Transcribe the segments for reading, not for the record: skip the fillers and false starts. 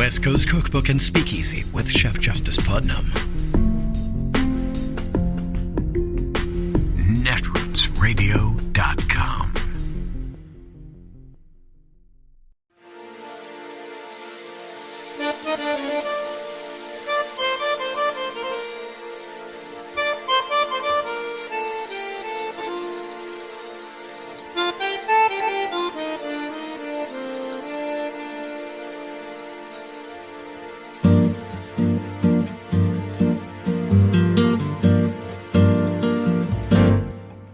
West Coast Cookbook and Speakeasy with Chef Justice Putnam. Netrootsradio.com.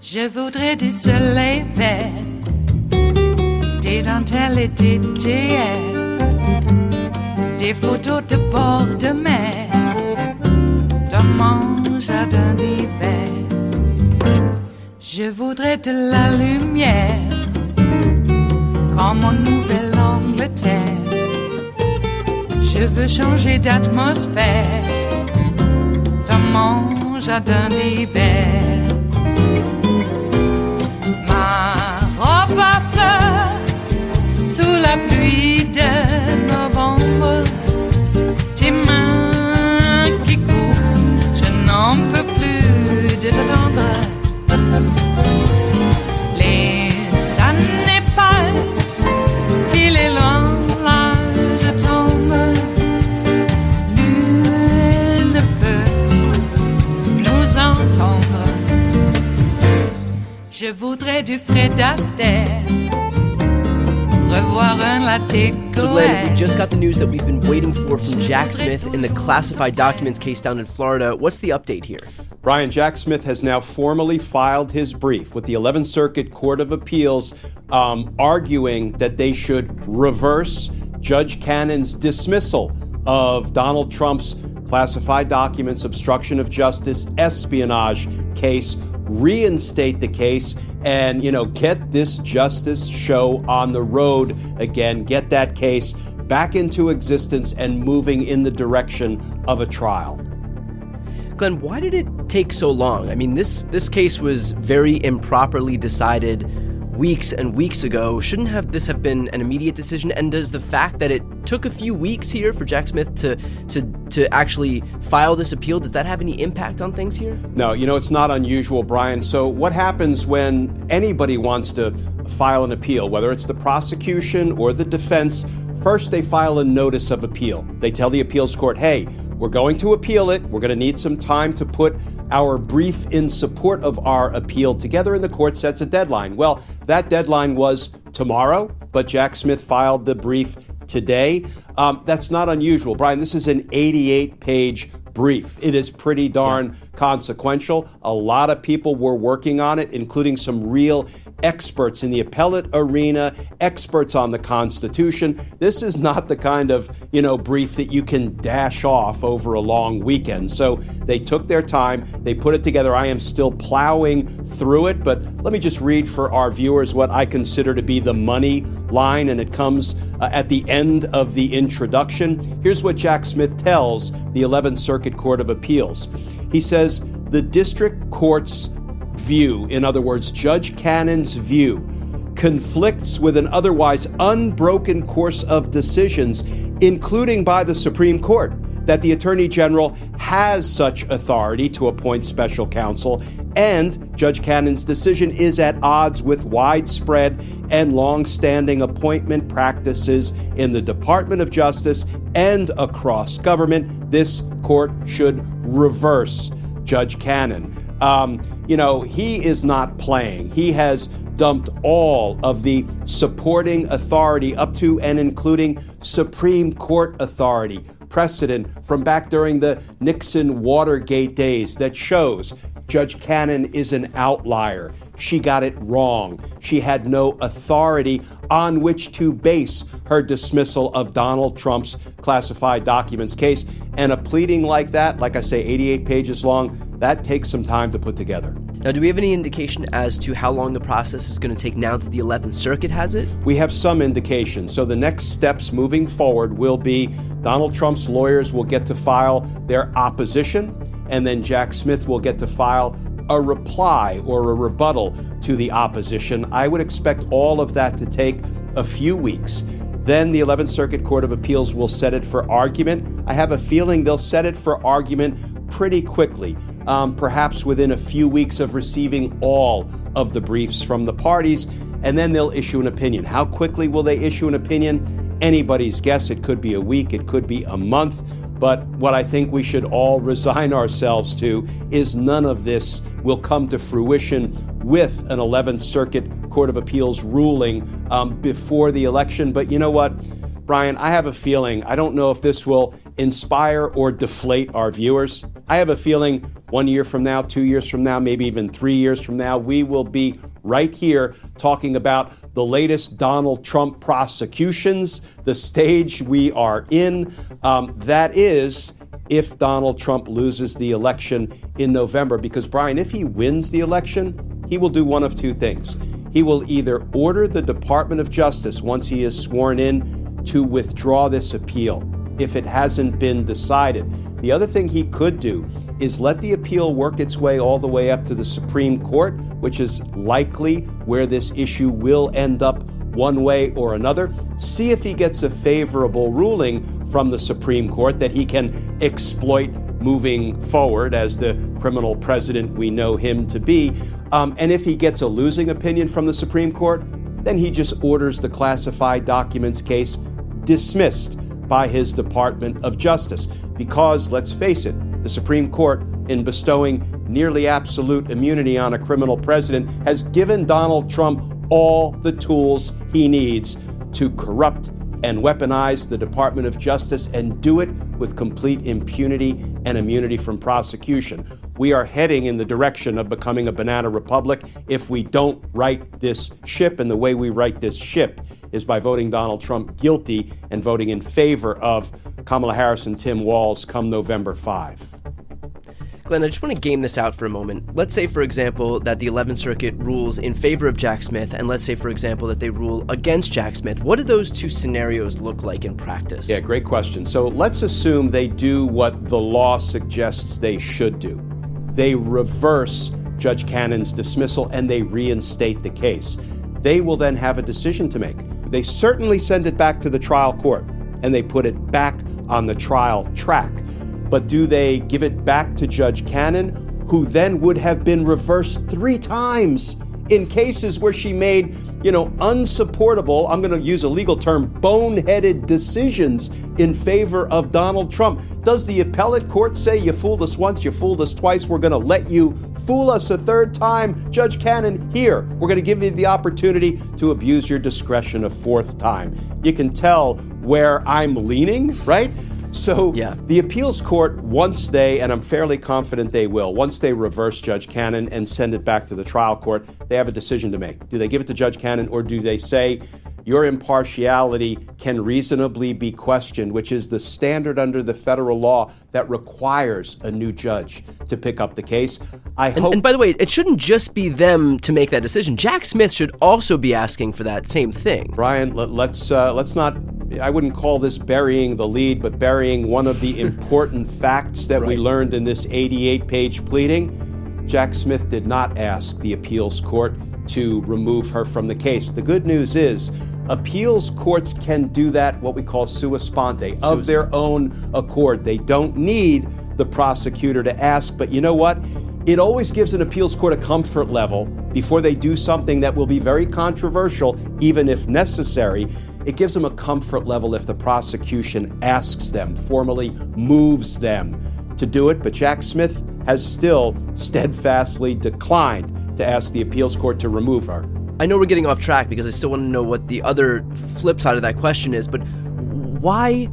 Je voudrais du soleil vert, des dentelles et des théières, des photos de bord de mer, dans mon jardin d'hiver. Je voudrais de la lumière, comme en Nouvelle-Angleterre. Je veux changer d'atmosphère, dans mon jardin d'hiver. À fleurs sous la pluie de novembre, tes mains qui courent, je n'en peux plus de t'attendre. Les années passent, il est loin, là je tombe. Nul ne peut nous entendre. Je voudrais du Fred Astaire, revoir un latte So Glenn, we just got the news that we've been waiting for from Jack Smith in the classified documents case down in Florida. What's the update here? Brian, Jack Smith has now formally filed his brief with the 11th Circuit Court of Appeals, arguing that they should reverse Judge Cannon's dismissal of Donald Trump's classified documents, obstruction of justice, espionage case, reinstate the case, and, get this justice show on the road again, get that case back into existence and moving in the direction of a trial. Glenn, why did it take so long? I mean, this case was very improperly decided weeks and weeks ago. Shouldn't this have been an immediate decision? And does the fact that it took a few weeks here for Jack Smith to actually file this appeal, does that have any impact on things here? No, it's not unusual, Brian. So what happens when anybody wants to file an appeal, whether it's the prosecution or the defense? First, they file a notice of appeal. They tell the appeals court, hey, we're going to appeal it. We're going to need some time to put our brief in support of our appeal together, and the court sets a deadline. Well, that deadline was tomorrow, but Jack Smith filed the brief today. That's not unusual. Brian, this is an 88-page brief. It is pretty darn consequential. A lot of people were working on it, including some real experts in the appellate arena, experts on the Constitution. This is not the kind of, brief that you can dash off over a long weekend. So they took their time. They put it together. I am still plowing through it, but let me just read for our viewers what I consider to be the money line, and it comes at the end of the introduction. Here's what Jack Smith tells the 11th Circuit Court of Appeals. He says, the district court's view, in other words, Judge Cannon's view, conflicts with an otherwise unbroken course of decisions, including by the Supreme Court, that the Attorney General has such authority to appoint special counsel, and Judge Cannon's decision is at odds with widespread and long-standing appointment practices in the Department of Justice and across government. This court should reverse Judge Cannon. He is not playing. He has dumped all of the supporting authority up to and including Supreme Court authority, precedent from back during the Nixon-Watergate days that shows Judge Cannon is an outlier. She got it wrong. She had no authority on which to base her dismissal of Donald Trump's classified documents case. And a pleading like that, like I say, 88 pages long, that takes some time to put together. Now, do we have any indication as to how long the process is going to take now that the 11th Circuit has it? We have some indication. So the next steps moving forward will be Donald Trump's lawyers will get to file their opposition, and then Jack Smith will get to file a reply or a rebuttal to the opposition. I would expect all of that to take a few weeks. Then the 11th Circuit Court of Appeals will set it for argument. I have a feeling they'll set it for argument pretty quickly, perhaps within a few weeks of receiving all of the briefs from the parties, and then they'll issue an opinion. How quickly will they issue an opinion? Anybody's guess. It could be a week, it could be a month. But what I think we should all resign ourselves to is none of this will come to fruition with an 11th Circuit Court of Appeals ruling before the election. But you know what, Brian, I have a feeling, I don't know if this will inspire or deflate our viewers. I have a feeling 1 year from now, 2 years from now, maybe even 3 years from now, we will be right here talking about the latest Donald Trump prosecutions, the stage we are in. That is, if Donald Trump loses the election in November. Because, Brian, if he wins the election, he will do one of two things. He will either order the Department of Justice, once he is sworn in, to withdraw this appeal if it hasn't been decided. The other thing he could do is let the appeal work its way all the way up to the Supreme Court, which is likely where this issue will end up one way or another. See if he gets a favorable ruling from the Supreme Court that he can exploit moving forward as the criminal president we know him to be. And if he gets a losing opinion from the Supreme Court, then he just orders the classified documents case dismissed by his Department of Justice. Because, let's face it, the Supreme Court, in bestowing nearly absolute immunity on a criminal president, has given Donald Trump all the tools he needs to corrupt and weaponize the Department of Justice and do it with complete impunity and immunity from prosecution. We are heading in the direction of becoming a banana republic if we don't right this ship, and the way we right this ship is by voting Donald Trump guilty and voting in favor of Kamala Harris and Tim Walz come November 5. Glenn, I just want to game this out for a moment. Let's say, for example, that the 11th Circuit rules in favor of Jack Smith, and let's say, for example, that they rule against Jack Smith. What do those two scenarios look like in practice? Yeah, great question. So let's assume they do what the law suggests they should do. They reverse Judge Cannon's dismissal and they reinstate the case. They will then have a decision to make. They certainly send it back to the trial court and they put it back on the trial track. But do they give it back to Judge Cannon, who then would have been reversed 3 times in cases where she made, unsupportable, I'm going to use a legal term, boneheaded decisions in favor of Donald Trump? Does the appellate court say, you fooled us once, you fooled us twice, we're going to let you fool us a 3rd time? Judge Cannon, here, we're going to give you the opportunity to abuse your discretion a 4th time. You can tell where I'm leaning, right? So the appeals court, once they, and I'm fairly confident they will, once they reverse Judge Cannon and send it back to the trial court, they have a decision to make. Do they give it to Judge Cannon, or do they say your impartiality can reasonably be questioned, which is the standard under the federal law that requires a new judge to pick up the case? And by the way, it shouldn't just be them to make that decision. Jack Smith should also be asking for that same thing. Brian, let's not, I wouldn't call this burying the lead, but burying one of the important facts that we learned in this 88-page pleading. Jack Smith did not ask the appeals court to remove her from the case. The good news is appeals courts can do that, what we call sua sponte, of their own accord. They don't need the prosecutor to ask, but you know what? It always gives an appeals court a comfort level before they do something that will be very controversial, even if necessary. It gives them a comfort level if the prosecution asks them, formally moves them to do it. But Jack Smith has still steadfastly declined to ask the appeals court to remove her. I know we're getting off track because I still want to know what the other flip side of that question is, but why?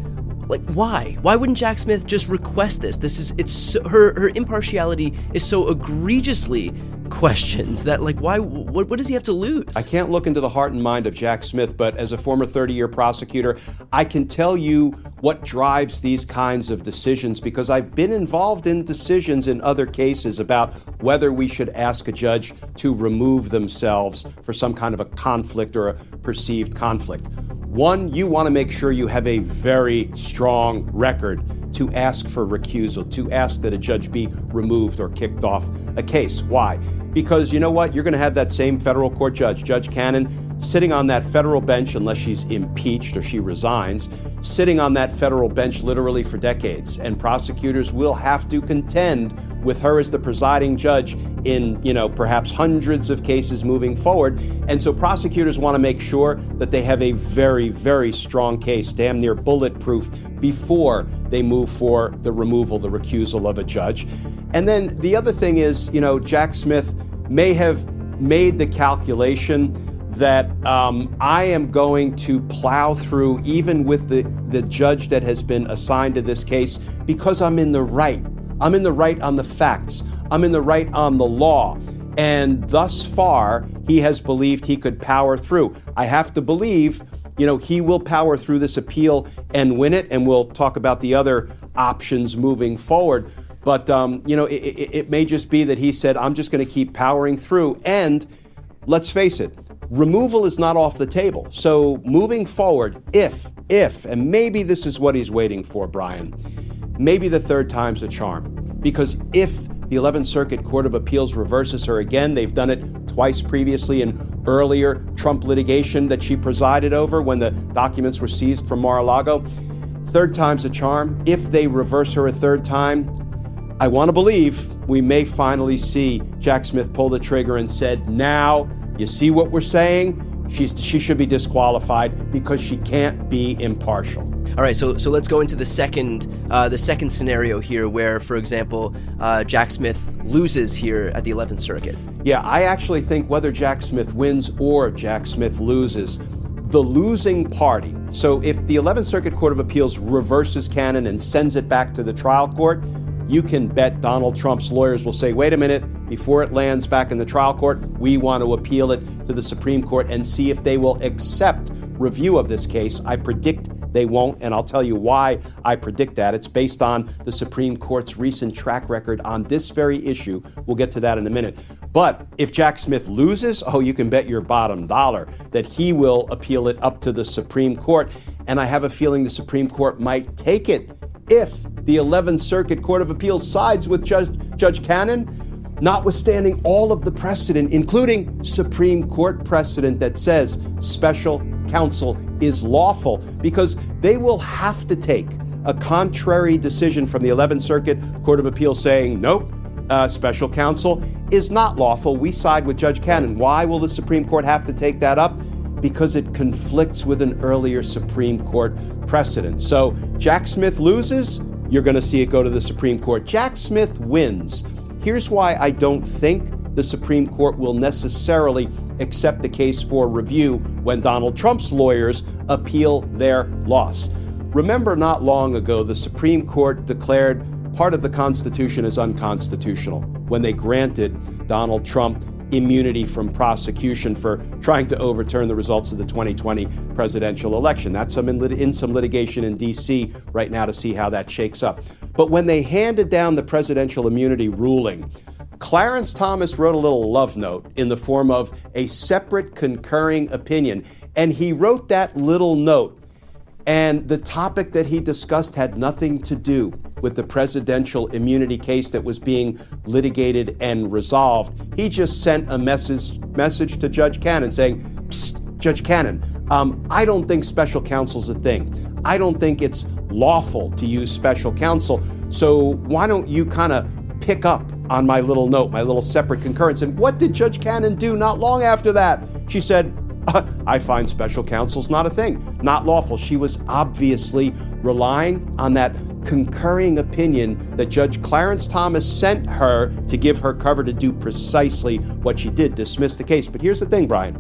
Why wouldn't Jack Smith just request this? Her impartiality is so egregiously questioned that, what does he have to lose? I can't look into the heart and mind of Jack Smith, but as a former 30-year prosecutor, I can tell you what drives these kinds of decisions, because I've been involved in decisions in other cases about whether we should ask a judge to remove themselves for some kind of a conflict or a perceived conflict. One, you want to make sure you have a very strong record to ask for recusal, to ask that a judge be removed or kicked off a case. Why? Because you know what? You're going to have that same federal court judge, Judge Cannon, sitting on that federal bench, unless she's impeached or she resigns, sitting on that federal bench literally for decades. And prosecutors will have to contend with her as the presiding judge in, perhaps hundreds of cases moving forward. And so prosecutors want to make sure that they have a very, very strong case, damn near bulletproof, before they move for the removal, the recusal of a judge. And then the other thing is, Jack Smith may have made the calculation that I am going to plow through even with the judge that has been assigned to this case because I'm in the right. I'm in the right on the facts. I'm in the right on the law. And thus far, he has believed he could power through. I have to believe, he will power through this appeal and win it. And we'll talk about the other options moving forward. But, it may just be that he said, I'm just going to keep powering through. And let's face it, removal is not off the table. So moving forward, if, and maybe this is what he's waiting for, Brian, maybe the third time's a charm. Because if the 11th Circuit Court of Appeals reverses her again, they've done it twice previously in earlier Trump litigation that she presided over when the documents were seized from Mar-a-Lago. Third time's a charm. If they reverse her a third time, I want to believe we may finally see Jack Smith pull the trigger and said, now, you see what we're saying? She should be disqualified because she can't be impartial. All right, so let's go into the second scenario here where, for example, Jack Smith loses here at the 11th Circuit. Yeah, I actually think whether Jack Smith wins or Jack Smith loses, the losing party, so if the 11th Circuit Court of Appeals reverses Cannon and sends it back to the trial court, you can bet Donald Trump's lawyers will say, wait a minute, before it lands back in the trial court, we want to appeal it to the Supreme Court and see if they will accept review of this case. I predict they won't, and I'll tell you why I predict that. It's based on the Supreme Court's recent track record on this very issue. We'll get to that in a minute. But if Jack Smith loses, you can bet your bottom dollar that he will appeal it up to the Supreme Court. And I have a feeling the Supreme Court might take it if the 11th Circuit Court of Appeals sides with Judge Cannon, notwithstanding all of the precedent, including Supreme Court precedent that says special counsel is lawful, because they will have to take a contrary decision from the 11th Circuit Court of Appeals saying, nope, special counsel is not lawful. We side with Judge Cannon. Why will the Supreme Court have to take that up? Because it conflicts with an earlier Supreme Court precedent. So Jack Smith loses, you're going to see it go to the Supreme Court. Jack Smith wins. Here's why I don't think the Supreme Court will necessarily accept the case for review when Donald Trump's lawyers appeal their loss. Remember, not long ago, the Supreme Court declared part of the Constitution as unconstitutional when they granted Donald Trump immunity from prosecution for trying to overturn the results of the 2020 presidential election. That's in some litigation in D.C. right now to see how that shakes up. But when they handed down the presidential immunity ruling, Clarence Thomas wrote a little love note in the form of a separate concurring opinion. And he wrote that little note, and the topic that he discussed had nothing to do with the presidential immunity case that was being litigated and resolved. He just sent a message to Judge Cannon saying, psst, Judge Cannon, I don't think special counsel's a thing. I don't think it's lawful to use special counsel. So why don't you kind of pick up on my little note, my little separate concurrence? And what did Judge Cannon do not long after that? She said, I find special counsel's not a thing, not lawful. She was obviously relying on that concurring opinion that Judge Clarence Thomas sent her to give her cover to do precisely what she did, dismiss the case. But here's the thing, Brian.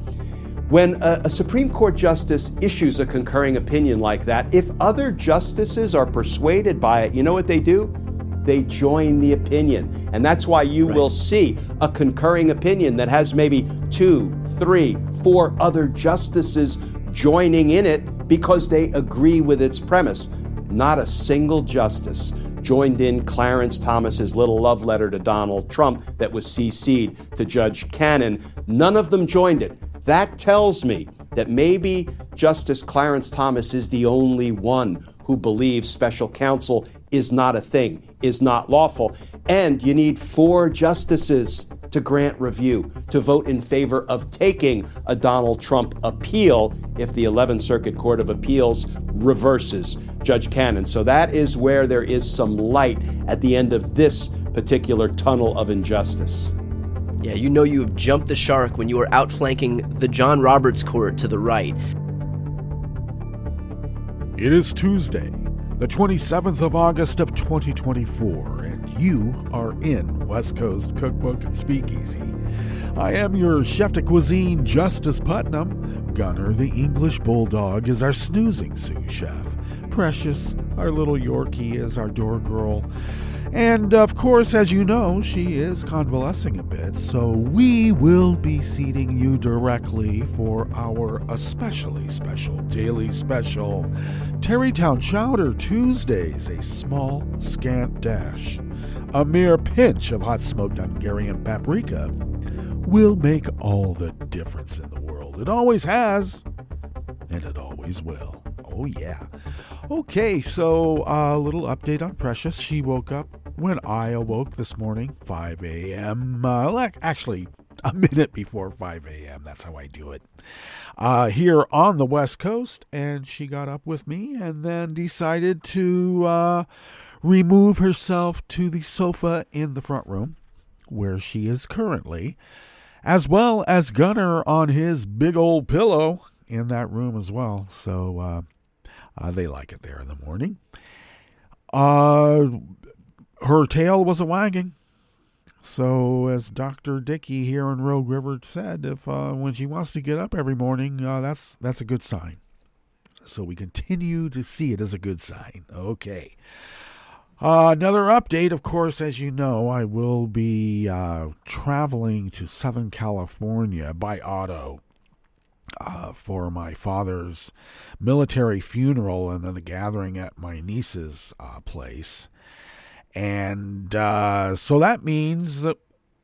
When a Supreme Court justice issues a concurring opinion like that, if other justices are persuaded by it, you know what they do? They join the opinion. And that's why you will see a concurring opinion that has maybe 2, 3, 4 other justices joining in it because they agree with its premise. Not a single justice joined in Clarence Thomas's little love letter to Donald Trump that was CC'd to Judge Cannon. None of them joined it. That tells me that maybe Justice Clarence Thomas is the only one who believes special counsel is not a thing, is not lawful. And you need 4 justices to grant review, to vote in favor of taking a Donald Trump appeal if the 11th Circuit Court of Appeals reverses Judge Cannon. So that is where there is some light at the end of this particular tunnel of injustice. Yeah, you know you have jumped the shark when you are outflanking the John Roberts court to the right. It is Tuesday, the 27th of August of 2024, and you are in West Coast Cookbook and Speakeasy. I am your chef de cuisine, Justice Putnam. Gunner, the English bulldog, is our snoozing sous chef. Precious, our little Yorkie, is our door girl. And, of course, as you know, she is convalescing a bit, so we will be seating you directly for our especially special daily special, Tarrytown Chowder Tuesdays, a small, scant dash, a mere pinch of hot-smoked Hungarian paprika, will make all the difference in the world. It always has, and it always will. Oh, yeah. Okay, so a little update on Precious. She woke up when I awoke this morning, 5 a.m. Actually, a minute before 5 a.m. That's how I do it. Here on the West Coast, and she got up with me and then decided to remove herself to the sofa in the front room, where she is currently, as well as Gunner on his big old pillow in that room as well. So they like it there in the morning. Her tail wasn't wagging. So as Dr. Dickey here in Rogue River said, if when she wants to get up every morning, that's a good sign. So we continue to see it as a good sign. Okay. Another update, of course, as you know, I will be traveling to Southern California by auto for my father's military funeral and then the gathering at my niece's place. And so that means that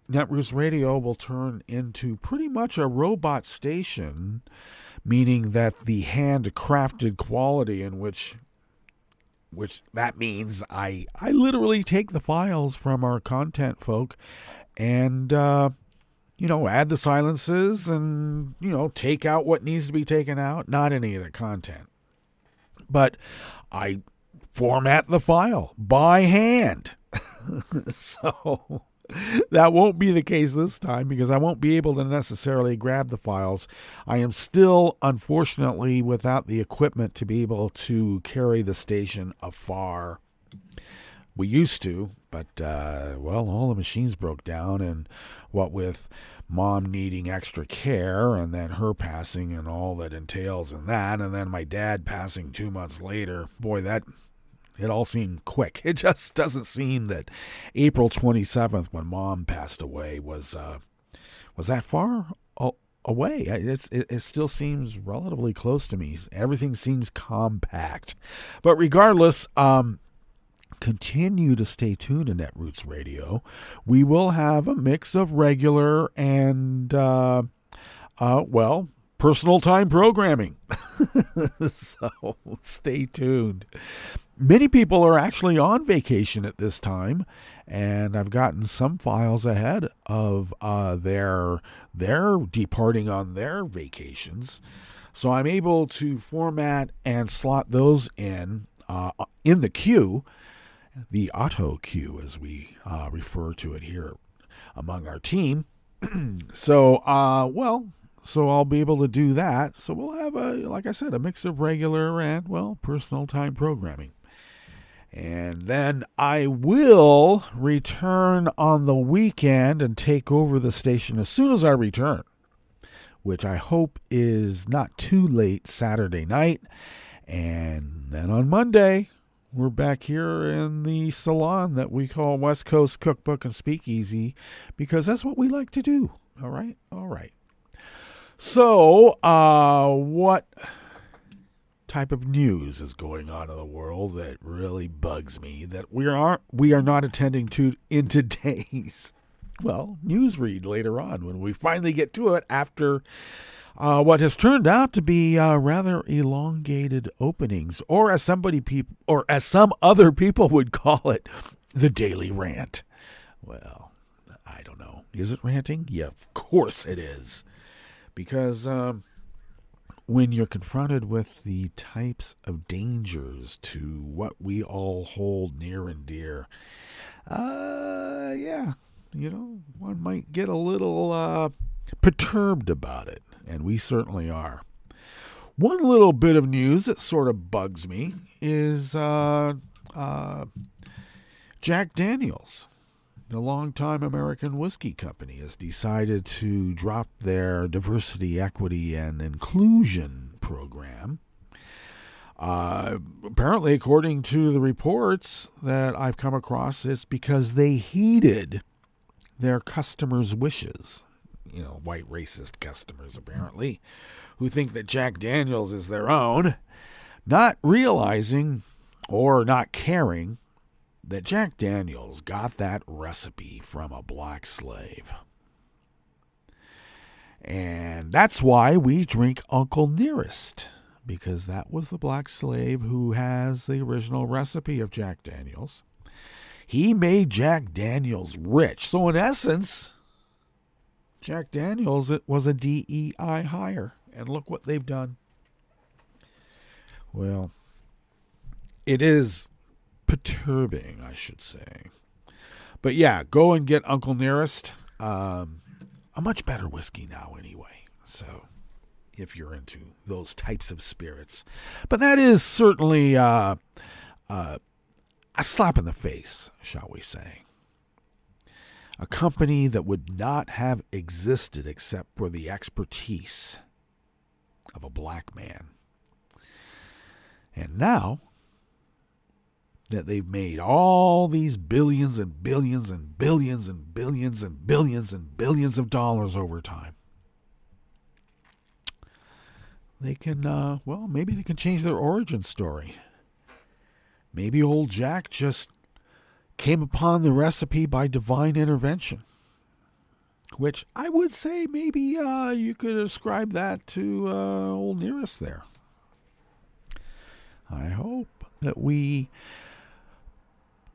Netroots Radio will turn into pretty much a robot station, meaning that the handcrafted quality in which that means I literally take the files from our content folk and add the silences and, take out what needs to be taken out. Not any of the content. But I format the file by hand. So that won't be the case this time because I won't be able to necessarily grab the files. I am still, unfortunately, without the equipment to be able to carry the station afar. We used to, but, all the machines broke down, and what with Mom needing extra care, and then her passing and all that entails in that, and then my dad passing 2 months later, boy, it all seemed quick. It just doesn't seem that April 27th, when Mom passed away, was that far away. It still seems relatively close to me. Everything seems compact. But regardless, continue to stay tuned to Netroots Radio. We will have a mix of regular and, personal time programming. So stay tuned. Many people are actually on vacation at this time, and I've gotten some files ahead of their departing on their vacations. So I'm able to format and slot those in the queue, the auto queue as we refer to it here among our team. So I'll be able to do that. So we'll have, like I said, a mix of regular and, personal time programming. And then I will return on the weekend and take over the station as soon as I return, which I hope is not too late Saturday night. And then on Monday, we're back here in the salon that we call West Coast Cookbook and Speakeasy, because that's what we like to do. All right? All right. So, what type of news is going on in the world that really bugs me that we are not attending to in today's, news read later on when we finally get to it after what has turned out to be rather elongated openings, or as some other people would call it, the daily rant. Well, I don't know. Is it ranting? Yeah, of course it is. Because when you're confronted with the types of dangers to what we all hold near and dear, one might get a little perturbed about it, and we certainly are. One little bit of news that sort of bugs me is Jack Daniels. The longtime American whiskey company has decided to drop their diversity, equity, and inclusion program. Apparently, according to the reports that I've come across, it's because they heeded their customers' wishes. White racist customers, apparently, who think that Jack Daniels is their own, not realizing or not caring that Jack Daniels got that recipe from a black slave. And that's why we drink Uncle Nearest, because that was the black slave who has the original recipe of Jack Daniels. He made Jack Daniels rich. So in essence, Jack Daniels was a DEI hire. And look what they've done. Well, it is perturbing, I should say. But yeah, go and get Uncle Nearest. A much better whiskey now anyway. So if you're into those types of spirits. But that is certainly a slap in the face, shall we say. A company that would not have existed except for the expertise of a black man. And now that they've made all these billions and billions and billions and billions and billions and billions of dollars over time, they can, maybe they can change their origin story. Maybe old Jack just came upon the recipe by divine intervention, which I would say maybe you could ascribe that to old Nearest there. I hope that we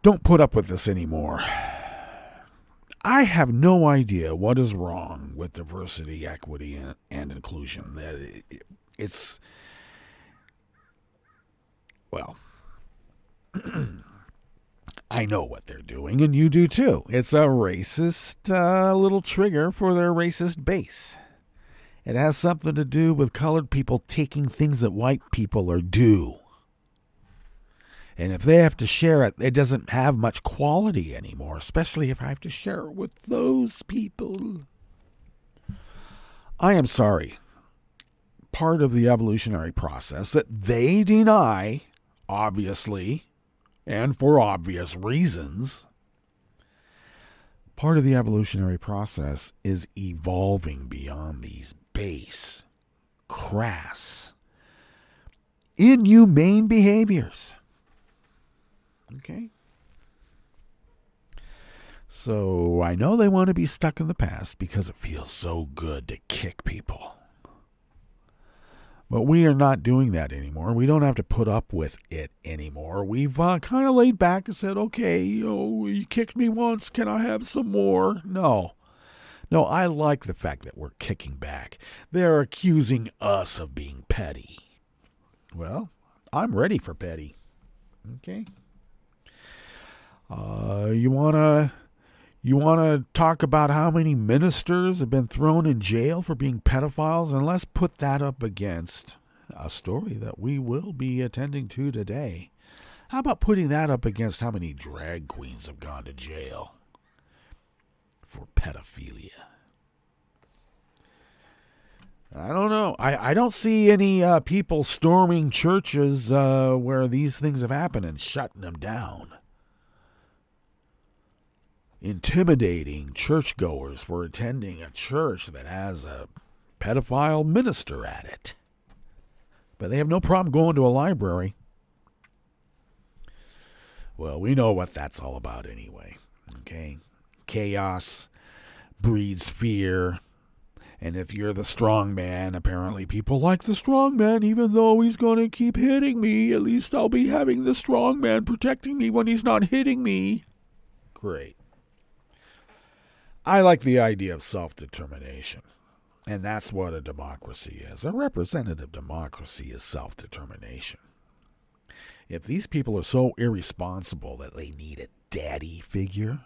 don't put up with this anymore. I have no idea what is wrong with diversity, equity, and inclusion. It's, well, I know what they're doing, and you do too. It's a racist little trigger for their racist base. It has something to do with colored people taking things that white people are due. And if they have to share it, it doesn't have much quality anymore, especially if I have to share it with those people. I am sorry. Part of the evolutionary process that they deny, obviously, and for obvious reasons, part of the evolutionary process is evolving beyond these base, crass, inhumane behaviors. Okay? So I know they want to be stuck in the past because it feels so good to kick people. But we are not doing that anymore. We don't have to put up with it anymore. We've kind of laid back and said, okay, you kicked me once. Can I have some more? No, I like the fact that we're kicking back. They're accusing us of being petty. Well, I'm ready for petty. Okay? You wanna talk about how many ministers have been thrown in jail for being pedophiles? And let's put that up against a story that we will be attending to today. How about putting that up against how many drag queens have gone to jail for pedophilia? I don't know. I don't see any people storming churches where these things have happened and shutting them down. Intimidating churchgoers for attending a church that has a pedophile minister at it. But they have no problem going to a library. Well, we know what that's all about anyway. Okay? Chaos breeds fear, And if you're the strong man, apparently people like the strong man, even though he's going to keep hitting me. At least I'll be having the strong man protecting me when he's not hitting me. Great. I like the idea of self-determination. And that's what a democracy is. A representative democracy is self-determination. If these people are so irresponsible that they need a daddy figure,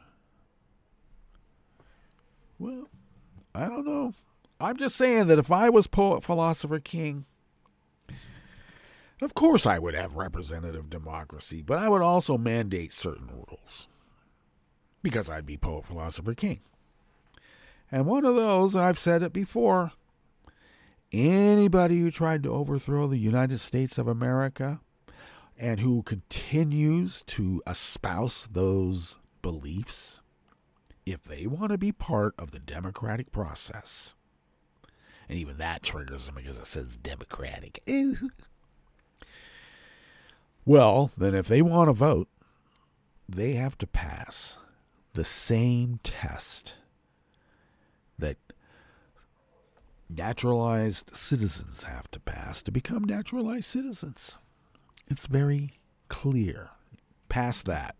well, I don't know. I'm just saying that if I was poet, philosopher, king, of course I would have representative democracy, but I would also mandate certain rules because I'd be poet, philosopher, king. And one of those, I've said it before, anybody who tried to overthrow the United States of America and who continues to espouse those beliefs, if they want to be part of the democratic process, and even that triggers them because it says democratic. Well, then if they want to vote, they have to pass the same test that naturalized citizens have to pass to become naturalized citizens. It's very clear. Pass that.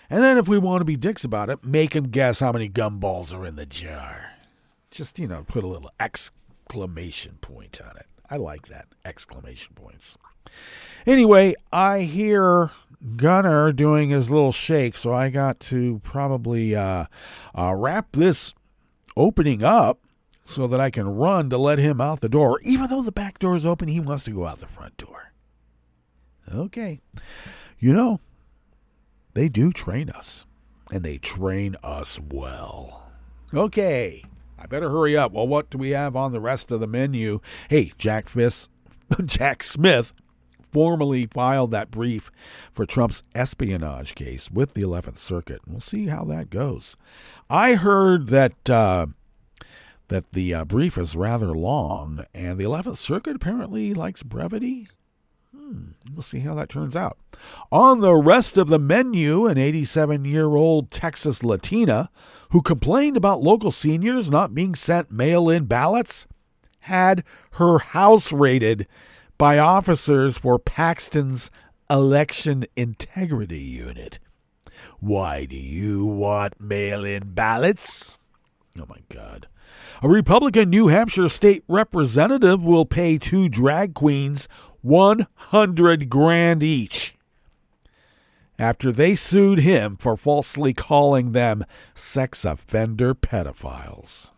And then if we want to be dicks about it, make them guess how many gumballs are in the jar. Just, put a little exclamation point on it. I like that, exclamation points. Anyway, I hear Gunner doing his little shake, so I got to probably wrap this opening up so that I can run to let him out the door. Even though the back door is open, he wants to go out the front door. Okay. They do train us, and they train us well. Okay, I better hurry up. Well, what do we have on the rest of the menu? Hey, Jack Smith formally filed that brief for Trump's espionage case with the 11th Circuit. We'll see how that goes. I heard that the brief is rather long, and the 11th Circuit apparently likes brevity. We'll see how that turns out. On the rest of the menu, an 87-year-old Texas Latina who complained about local seniors not being sent mail-in ballots had her house raided by officers for Paxton's Election Integrity Unit. Why do you want mail-in ballots? Oh, my God. A Republican New Hampshire state representative will pay 2 drag queens $100,000 each after they sued him for falsely calling them sex offender pedophiles.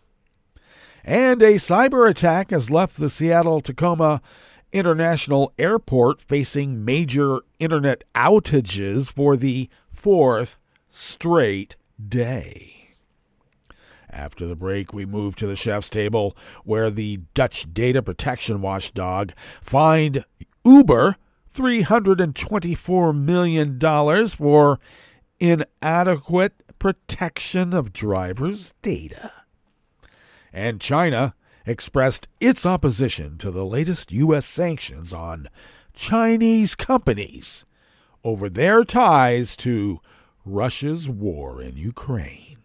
And a cyber attack has left the Seattle-Tacoma International Airport facing major internet outages for the 4th straight day. After the break, we move to the chef's table, where the Dutch data protection watchdog fined Uber $324 million for inadequate protection of drivers' data. And China expressed its opposition to the latest U.S. sanctions on Chinese companies over their ties to Russia's war in Ukraine.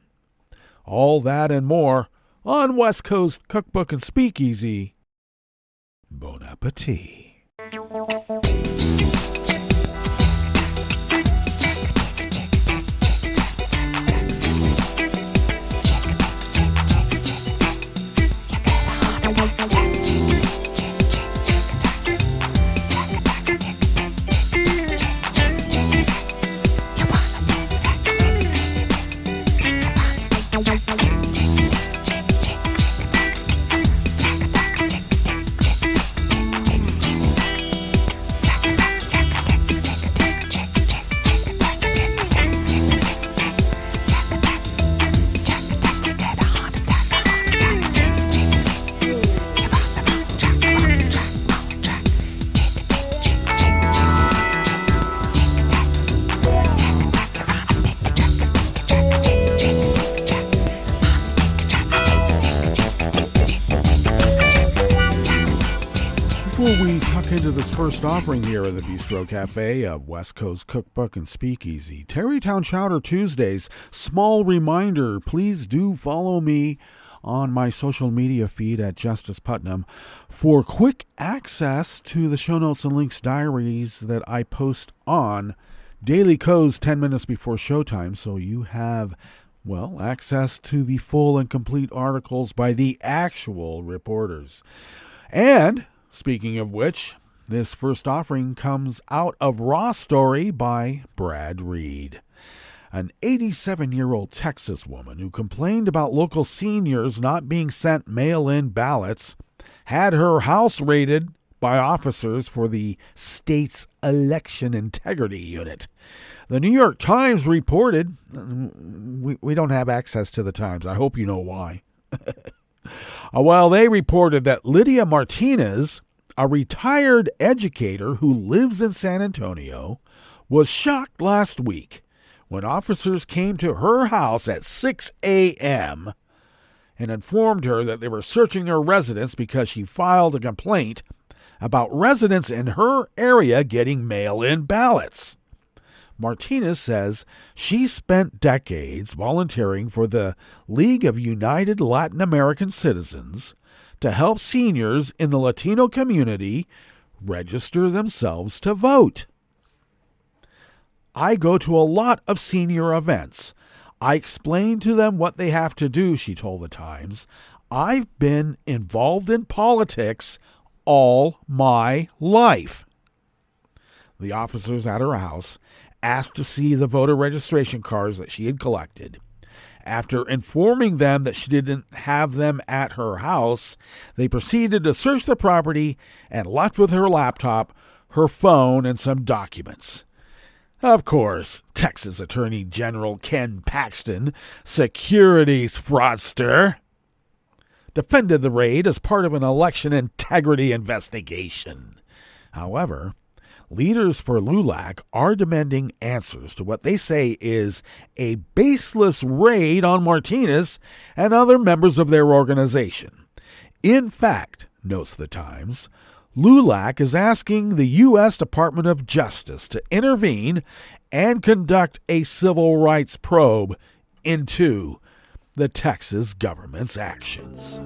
All that and more on West Coast Cookbook and Speakeasy. Bon appetit. Into this first offering here at the Bistro Cafe of West Coast Cookbook and Speakeasy. Tarrytown Chowder Tuesdays. Small reminder, please do follow me on my social media feed at Justice Putnam for quick access to the show notes and links diaries that I post on Daily Co's 10 minutes before showtime, so you have, well, access to the full and complete articles by the actual reporters. And, speaking of which, this first offering comes out of Raw Story by Brad Reed. An 87-year-old Texas woman who complained about local seniors not being sent mail-in ballots had her house raided by officers for the state's Election Integrity Unit. The New York Times reported, we don't have access to the Times, I hope you know why. Well, they reported that Lydia Martinez, a retired educator who lives in San Antonio, was shocked last week when officers came to her house at 6 a.m. and informed her that they were searching her residence because she filed a complaint about residents in her area getting mail-in ballots. Martinez says she spent decades volunteering for the League of United Latin American Citizens to help seniors in the Latino community register themselves to vote. I go to a lot of senior events. I explain to them what they have to do, she told the Times. I've been involved in politics all my life. The officers at her house asked to see the voter registration cards that she had collected. After informing them that she didn't have them at her house, they proceeded to search the property and left with her laptop, her phone, and some documents. Of course, Texas Attorney General Ken Paxton, securities fraudster, defended the raid as part of an election integrity investigation. However, leaders for LULAC are demanding answers to what they say is a baseless raid on Martinez and other members of their organization. In fact, notes the Times, LULAC is asking the U.S. Department of Justice to intervene and conduct a civil rights probe into the Texas government's actions.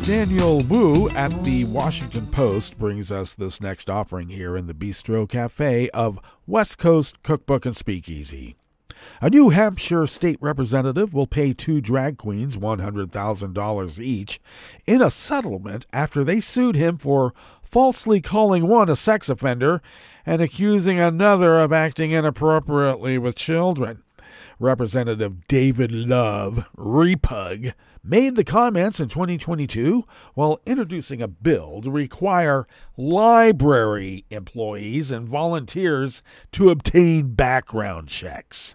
Daniel Wu at the Washington Post brings us this next offering here in the Bistro Cafe of West Coast Cookbook and Speakeasy. A New Hampshire state representative will pay two drag queens $100,000 each in a settlement after they sued him for falsely calling one a sex offender and accusing another of acting inappropriately with children. Representative David Love, Repug, made the comments in 2022 while introducing a bill to require library employees and volunteers to obtain background checks.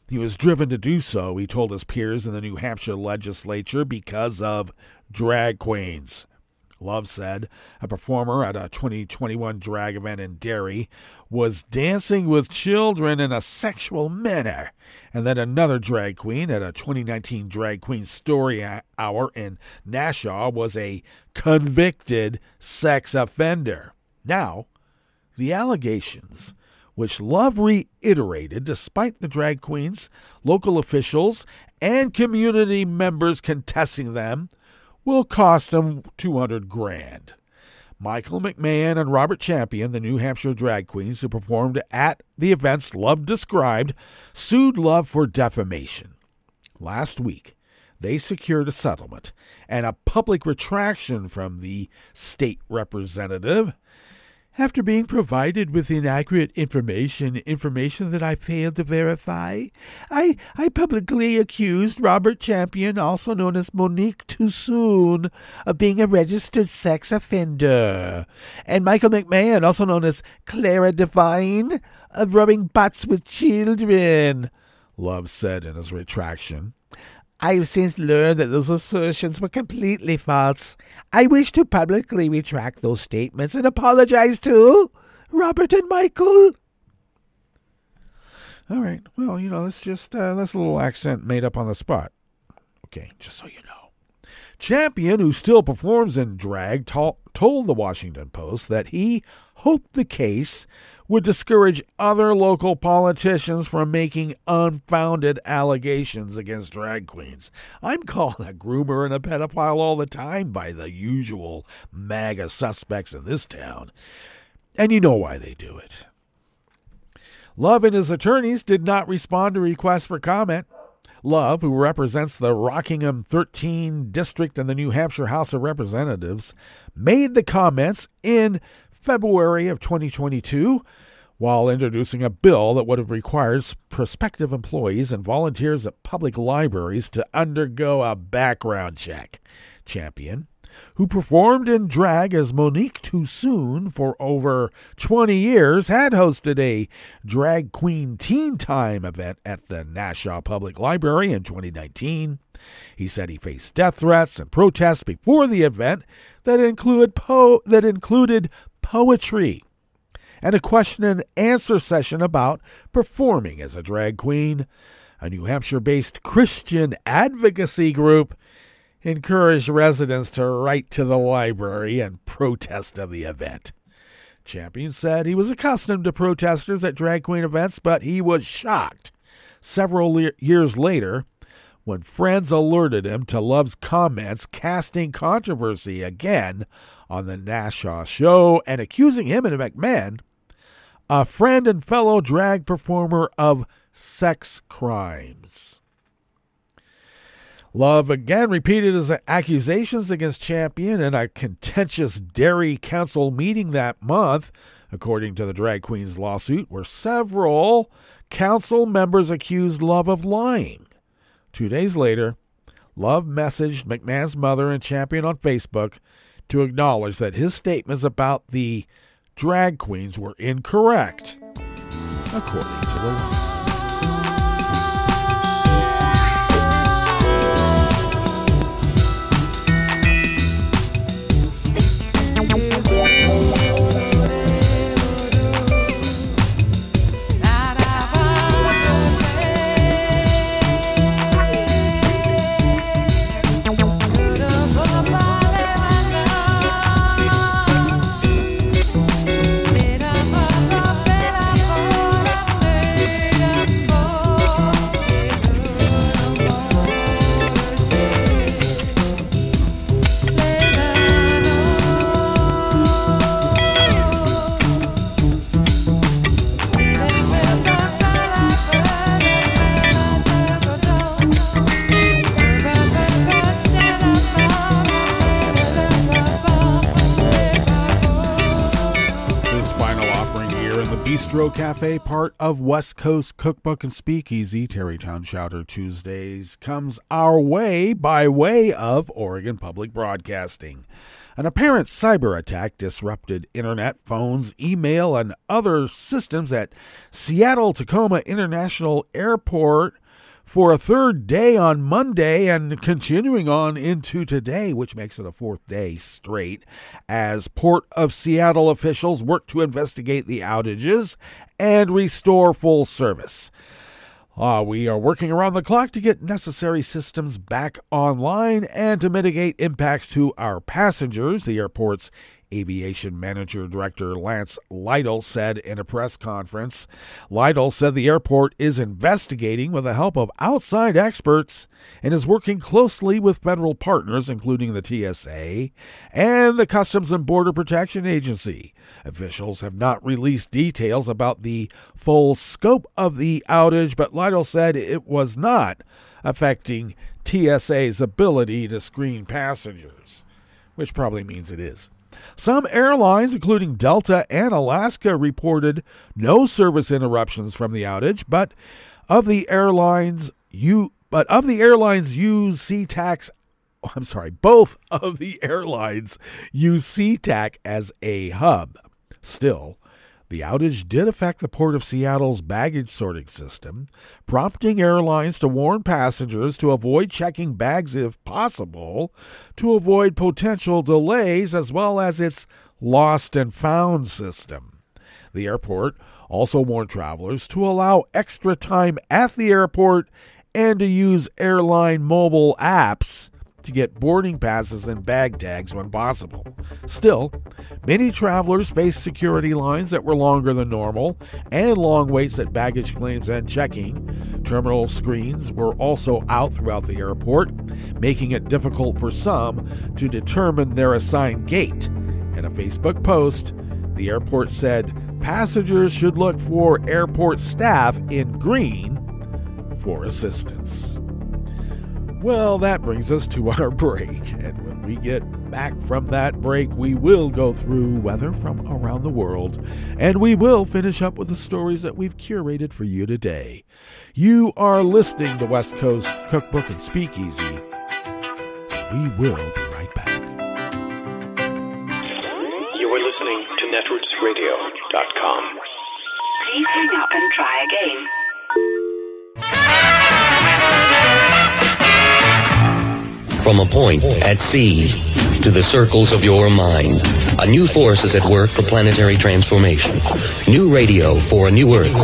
He was driven to do so, he told his peers in the New Hampshire legislature, because of drag queens. Love said a performer at a 2021 drag event in Derry was dancing with children in a sexual manner, and that another drag queen at a 2019 Drag Queen Story Hour in Nashua was a convicted sex offender. Now, the allegations, which Love reiterated despite the drag queens, local officials, and community members contesting them, will cost him $200,000. Michael McMahon and Robert Champion, the New Hampshire drag queens who performed at the events Love described, sued Love for defamation. Last week, they secured a settlement and a public retraction from the state representative after being provided with inaccurate information that I failed to verify. I publicly accused Robert Champion, also known as Monique Toussoon, of being a registered sex offender, and Michael McMahon, also known as Clara Devine, of rubbing butts with children, Love said in his retraction. I've since learned that those assertions were completely false. I wish to publicly retract those statements and apologize to Robert and Michael. All right. Well, that's just that's a little accent made up on the spot. Okay, just so you know. Champion, who still performs in drag, told the Washington Post that he hoped the case would discourage other local politicians from making unfounded allegations against drag queens. I'm called a groomer and a pedophile all the time by the usual MAGA suspects in this town. And you know why they do it. Love and his attorneys did not respond to requests for comment. Love, who represents the Rockingham 13 district in the New Hampshire House of Representatives, made the comments in February of 2022 while introducing a bill that would have required prospective employees and volunteers at public libraries to undergo a background check. Champion, who performed in drag as Monique Too Soon for over 20 years, had hosted a drag queen teen time event at the Nassau Public Library in 2019. He said he faced death threats and protests before the event that included poetry and a question and answer session about performing as a drag queen. A New Hampshire-based Christian advocacy group encouraged residents to write to the library and protest of the event. Champion said he was accustomed to protesters at drag queen events, but he was shocked several years later when friends alerted him to Love's comments casting controversy again on the Nassau show and accusing him and McMahon, a friend and fellow drag performer, of sex crimes. Love again repeated his accusations against Champion in a contentious Derry Council meeting that month, according to the drag queen's lawsuit, where several council members accused Love of lying. 2 days later, Love messaged McMahon's mother and Champion on Facebook to acknowledge that his statements about the drag queens were incorrect, according to the lawsuit. Bistro Cafe, part of West Coast Cookbook and Speakeasy, Tarrytown Chowder Tuesdays, comes our way by way of Oregon Public Broadcasting. An apparent cyber attack disrupted internet, phones, email, and other systems at Seattle-Tacoma International Airport for a third day on Monday and continuing on into today, which makes it a fourth day straight, as Port of Seattle officials work to investigate the outages and restore full service. We are working around the clock to get necessary systems back online and to mitigate impacts to our passengers, the airport's Aviation Manager Director Lance Lytle said in a press conference. Lytle said the airport is investigating with the help of outside experts and is working closely with federal partners, including the TSA and the Customs and Border Protection Agency. Officials have not released details about the full scope of the outage, but Lytle said it was not affecting TSA's ability to screen passengers, which probably means it is. Some airlines, including Delta and Alaska, reported no service interruptions from the outage, but of the airlines use SeaTac. Both of the airlines use SeaTac as a hub. Still, The outage did affect the Port of Seattle's baggage sorting system, prompting airlines to warn passengers to avoid checking bags if possible, to avoid potential delays, as well as its lost and found system. The airport also warned travelers to allow extra time at the airport and to use airline mobile apps to get boarding passes and bag tags when possible. Still, many travelers faced security lines that were longer than normal and long waits at baggage claims and checking. Terminal screens were also out throughout the airport, making it difficult for some to determine their assigned gate. In a Facebook post, the airport said passengers should look for airport staff in green for assistance. Well, that brings us to our break, and when we get back from that break, we will go through weather from around the world, and we will finish up with the stories that we've curated for you today. You are listening to West Coast Cookbook and Speakeasy. We will be right back. You are listening to netrootsradio.com. Please hang up and try again. From a point at sea to the circles of your mind, a new force is at work for planetary transformation. New radio for a new Earth.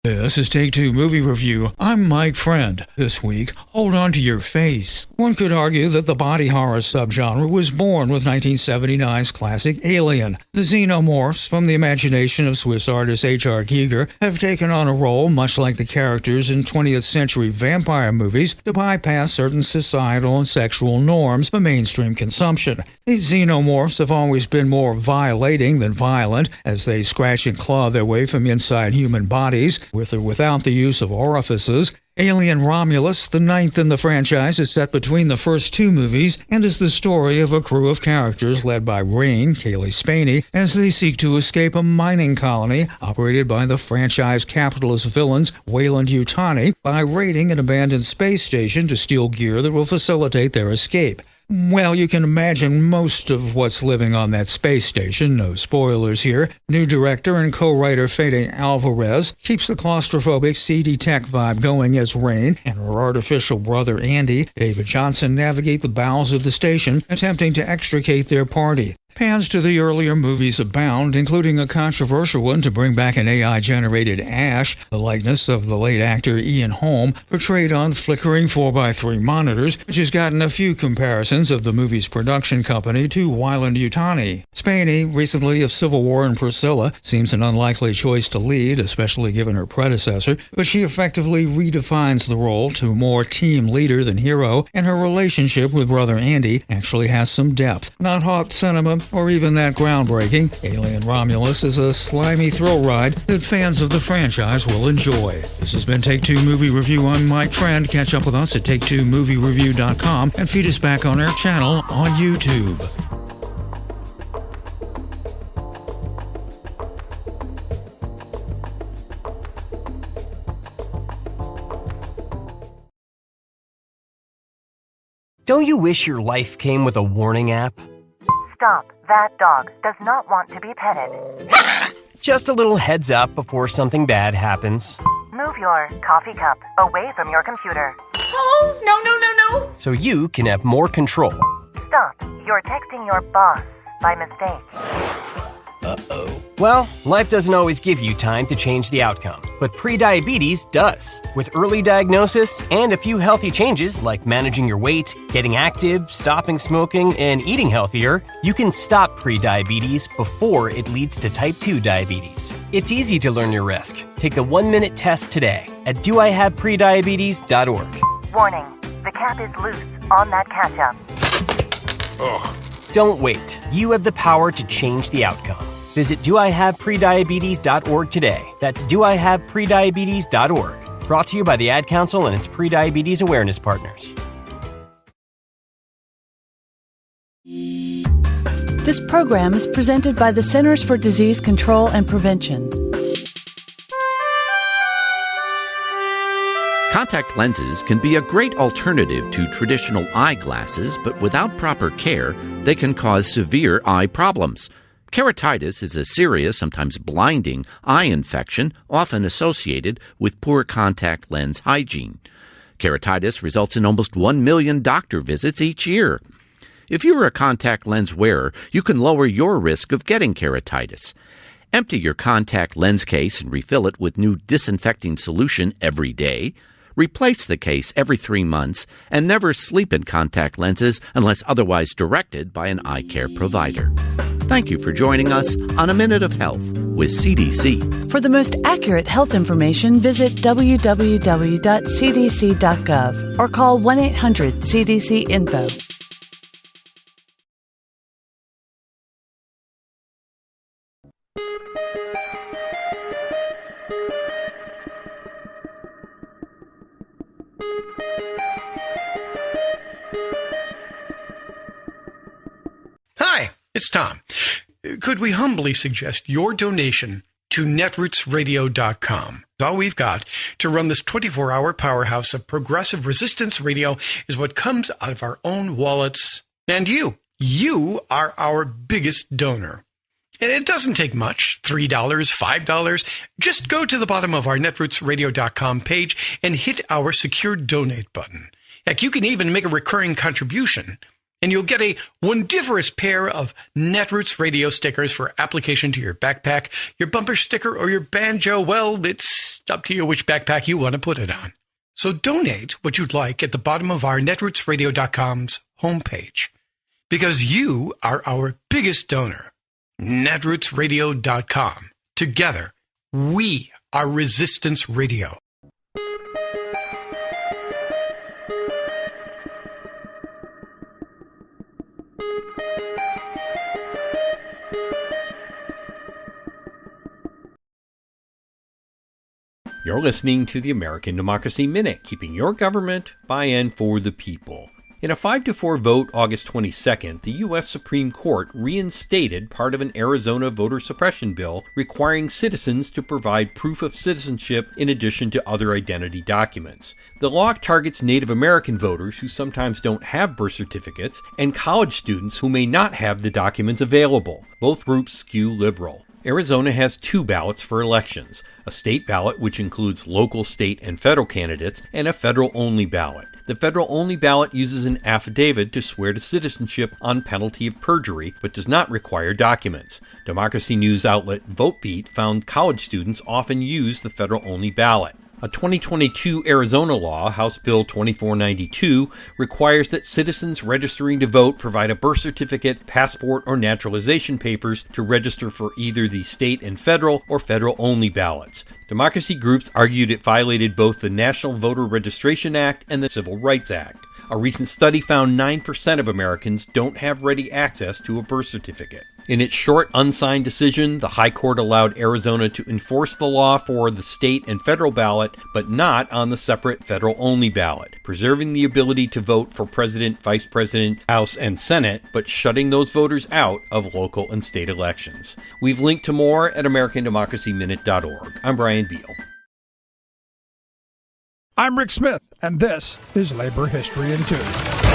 This is Take Two Movie Review. I'm Mike Friend. This week, hold on to your face. One could argue that the body horror subgenre was born with 1979's classic Alien. The xenomorphs, from the imagination of Swiss artist H.R. Giger, have taken on a role, much like the characters in 20th century vampire movies, to bypass certain societal and sexual norms for mainstream consumption. These xenomorphs have always been more violating than violent, as they scratch and claw their way from inside human bodies, with or without the use of orifices. Alien Romulus, the ninth in the franchise, is set between the first two movies and is the story of a crew of characters led by Rain, Kaylee Spaney, as they seek to escape a mining colony operated by the franchise capitalist villains Weyland-Yutani by raiding an abandoned space station to steal gear that will facilitate their escape. Well, you can imagine most of what's living on that space station, no spoilers here. New director and co-writer Fede Alvarez keeps the claustrophobic seedy tech vibe going as Rain and her artificial brother Andy, David Johnson, navigate the bowels of the station, attempting to extricate their party. Fans to the earlier movies abound, including a controversial one to bring back an AI-generated Ash, the likeness of the late actor Ian Holm, portrayed on flickering 4x3 monitors, which has gotten a few comparisons of the movie's production company to Weyland-Yutani. Spaney, recently of Civil War and Priscilla, seems an unlikely choice to lead, especially given her predecessor, but she effectively redefines the role to more team leader than hero, and her relationship with brother Andy actually has some depth. Not hot cinema, or even that groundbreaking, Alien Romulus is a slimy thrill ride that fans of the franchise will enjoy. This has been Take Two Movie Review. I'm Mike Friend. Catch up with us at take2moviereview.com and feed us back on our channel on YouTube. Don't you wish your life came with a warning app? Stop. That dog does not want to be petted. Just a little heads up before something bad happens. Move your coffee cup away from your computer. Oh, no. So you can have more control. Stop. You're texting your boss by mistake. Uh-oh. Well, life doesn't always give you time to change the outcome, but prediabetes does. With early diagnosis and a few healthy changes like managing your weight, getting active, stopping smoking, and eating healthier, you can stop prediabetes before it leads to type 2 diabetes. It's easy to learn your risk. Take the 1-minute test today at doihaveprediabetes.org. Warning. The cap is loose on that ketchup. Ugh. Don't wait. You have the power to change the outcome. Visit doihaveprediabetes.org today. That's doihaveprediabetes.org. Brought to you by the Ad Council and its prediabetes awareness partners. This program is presented by the Centers for Disease Control and Prevention. Contact lenses can be a great alternative to traditional eyeglasses, but without proper care, they can cause severe eye problems. Keratitis is a serious, sometimes blinding, eye infection often associated with poor contact lens hygiene. Keratitis results in almost 1 million doctor visits each year. If you are a contact lens wearer, you can lower your risk of getting keratitis. Empty your contact lens case and refill it with new disinfecting solution every day. Replace the case every 3 months, and never sleep in contact lenses unless otherwise directed by an eye care provider. Thank you for joining us on A Minute of Health with CDC. For the most accurate health information, visit www.cdc.gov or call 1-800-CDC-INFO. Hi, it's Tom. Could we humbly suggest your donation to netrootsradio.com? All we've got to run this 24-hour powerhouse of progressive resistance radio is what comes out of our own wallets. And you are our biggest donor. And it doesn't take much, $3, $5. Just go to the bottom of our netrootsradio.com page and hit our secure donate button. Heck, you can even make a recurring contribution. And you'll get a wondiferous pair of Netroots radio stickers for application to your backpack, your bumper sticker, or your banjo. Well, it's up to you which backpack you want to put it on. So donate what you'd like at the bottom of our netrootsradio.com's homepage. Because you are our biggest donor. netrootsradio.com. Together, we are Resistance Radio. You're listening to the American Democracy Minute, keeping your government by and for the people. In a 5-4 vote August 22nd, the U.S. Supreme Court reinstated part of an Arizona voter suppression bill requiring citizens to provide proof of citizenship in addition to other identity documents. The law targets Native American voters who sometimes don't have birth certificates and college students who may not have the documents available. Both groups skew liberal. Arizona has 2 ballots for elections, a state ballot which includes local, state, and federal candidates, and a federal-only ballot. The federal-only ballot uses an affidavit to swear to citizenship on penalty of perjury, but does not require documents. Democracy news outlet VoteBeat found college students often use the federal-only ballot. A 2022 Arizona law, House Bill 2492, requires that citizens registering to vote provide a birth certificate, passport, or naturalization papers to register for either the state and federal or federal-only ballots. Democracy groups argued it violated both the National Voter Registration Act and the Civil Rights Act. A recent study found 9% of Americans don't have ready access to a birth certificate. In its short, unsigned decision, the High Court allowed Arizona to enforce the law for the state and federal ballot, but not on the separate federal-only ballot, preserving the ability to vote for president, vice president, House, and Senate, but shutting those voters out of local and state elections. We've linked to more at AmericanDemocracyMinute.org. I'm Brian Beal. I'm Rick Smith, and this is Labor History in 2.